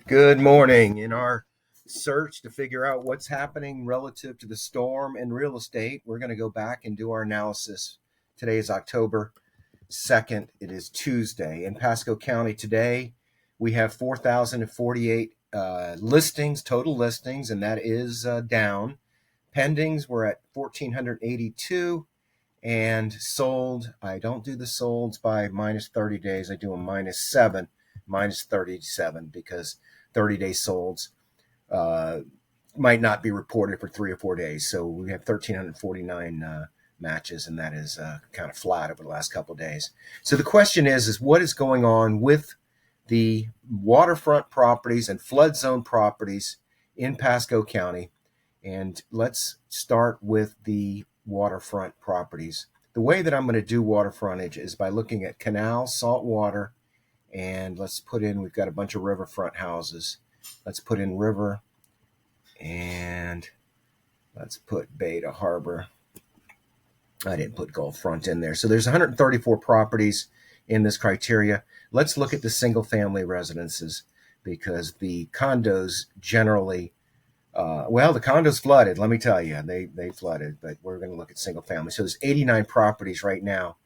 Good morning. In our search to figure out what's happening relative to the storm and real estate, we're going to go back and do our analysis. Today is October 2nd. It is Tuesday. In Pasco County today, we have 4,048 listings, total listings, and that is down. Pendings, we're at 1,482. And sold, I don't do the solds by minus 30 days. I do a -7, minus 37, because 30-day solds might not be reported for 3 or 4 days. So we have 1,349 matches, and that is kind of flat over the last couple of days. So the question is what is going on with the waterfront properties and flood zone properties in Pasco County? And let's start with the waterfront properties. The way that I'm going to do water frontage is by looking at canal, salt water, and let's put in, we've got a bunch of riverfront houses. Let's put in river, and let's put bay to harbor. I didn't put Gulf front in there. So there's 134 properties in this criteria. Let's look at the single family residences, because the condos generally the condos flooded. Let me tell you, they flooded, but we're going to look at single family. So there's 89 properties right now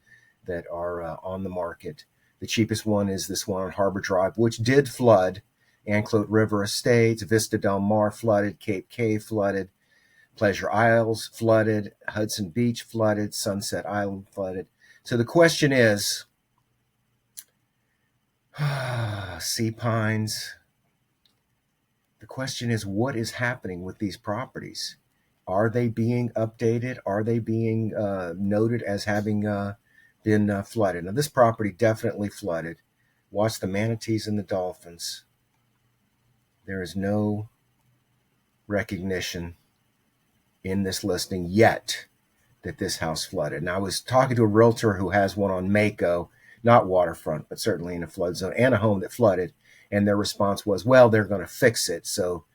that are on the market. The cheapest one is this one on Harbor Drive, which did flood. Anclote River Estates, Vista Del Mar flooded, Cape Cay flooded, Pleasure Isles flooded, Hudson Beach flooded, Sunset Island flooded. So the question is, Sea Pines. The question is, what is happening with these properties? Are they being updated? Are they being noted as having been flooded? Now, this property definitely flooded. Watch the manatees and the dolphins. There is no recognition in this listing yet that this house flooded. Now, I was talking to a realtor who has one on Mako, not waterfront, but certainly in a flood zone, and a home that flooded. And their response was, well, they're going to fix it. So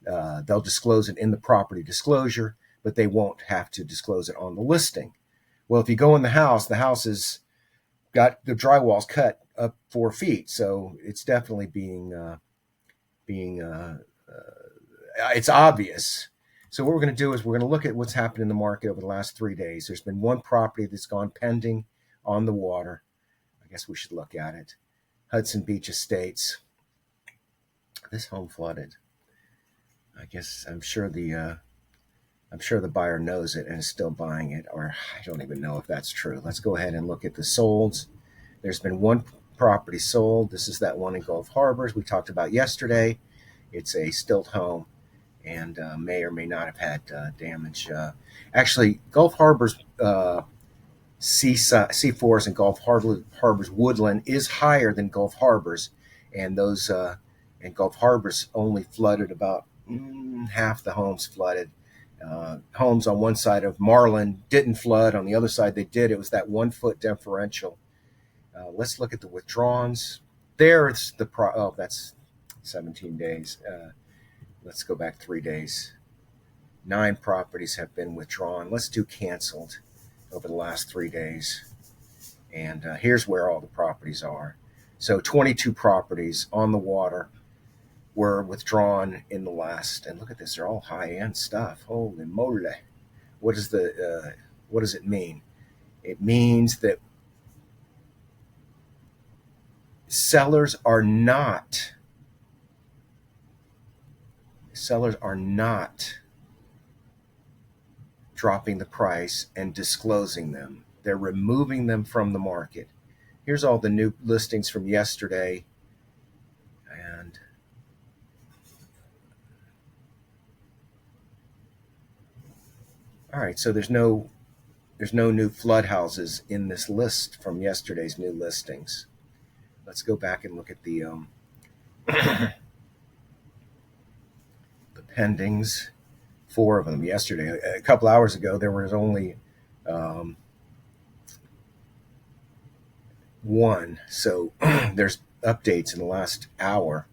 they'll disclose it in the property disclosure, but they won't have to disclose it on the listing. Well, if you go in the house has got the drywalls cut up 4 feet. So it's definitely it's obvious. So what we're going to do is we're going to look at what's happened in the market over the last 3 days. There's been one property that's gone pending on the water. I guess we should look at it. Hudson Beach Estates. This home flooded. I guess I'm sure the buyer knows it and is still buying it, or I don't even know if that's true. Let's go ahead and look at the solds. There's been one property sold. This is that one in Gulf Harbors we talked about yesterday. It's a stilt home, and may or may not have had damage. Actually, Gulf Harbors C4s and Gulf Harbors woodland is higher than Gulf Harbors, and those and Gulf Harbors only flooded about half the homes flooded. Homes on one side of Marlin didn't flood. On the other side, they did. It was that 1 foot differential. Let's look at the withdrawals. There's that's 17 days. Let's go back 3 days. 9 properties have been withdrawn. Let's do canceled over the last 3 days. And here's where all the properties are. So 22 properties on the water were withdrawn in the last, and look at this, they're all high-end stuff. Holy moly. What does it mean? It means that sellers are not dropping the price and disclosing them. They're removing them from the market. Here's all the new listings from yesterday. And all right, so there's no new flood houses in this list from yesterday's new listings. Let's go back and look at the the pendings. 4 of them yesterday. A couple hours ago, there was only 1. So there's updates in the last hour.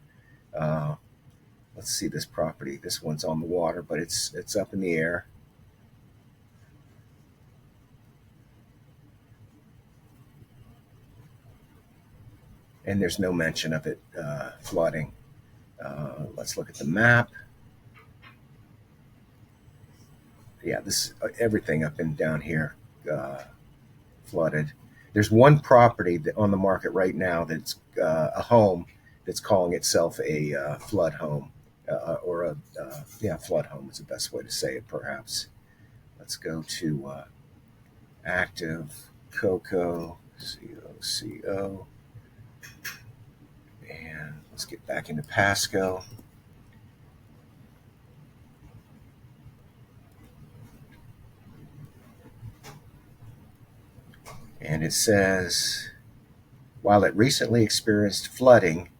Let's see this property. This one's on the water, but it's up in the air. And there's no mention of it flooding. let's look at the map. Yeah, this everything up and down here flooded. There's one property on the market right now that's a home that's calling itself a flood home, or a flood home is the best way to say it, perhaps. Let's go to active Coco COCO, and let's get back into Pasco. And it says, while it recently experienced flooding,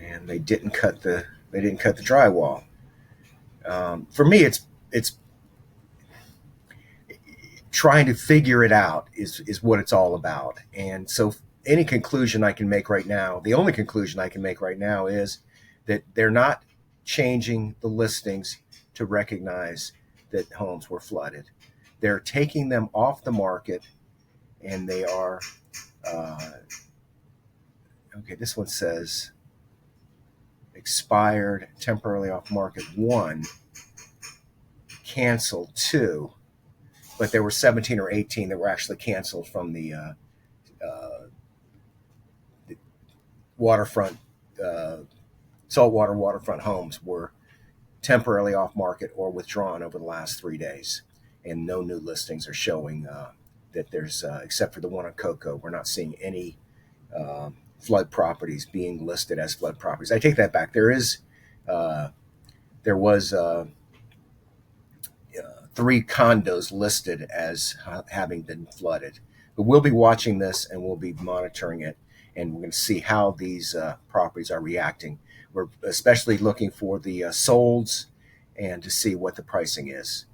and they didn't cut the drywall. For me, it's trying to figure it out is what it's all about. And so, any conclusion I can make right now, the only conclusion I can make right now is that they're not changing the listings to recognize that homes were flooded. They're taking them off the market, and they are okay. This one says expired, temporarily off market 1, canceled 2, but there were 17 or 18 that were actually canceled from the waterfront, saltwater waterfront homes were temporarily off market or withdrawn over the last 3 days, and no new listings are showing that there's, except for the one on Coco, we're not seeing any flood properties being listed as flood properties. I take that back. There was 3 condos listed as having been flooded. But we'll be watching this and we'll be monitoring it, and we're going to see how these properties are reacting. We're especially looking for the solds and to see what the pricing is.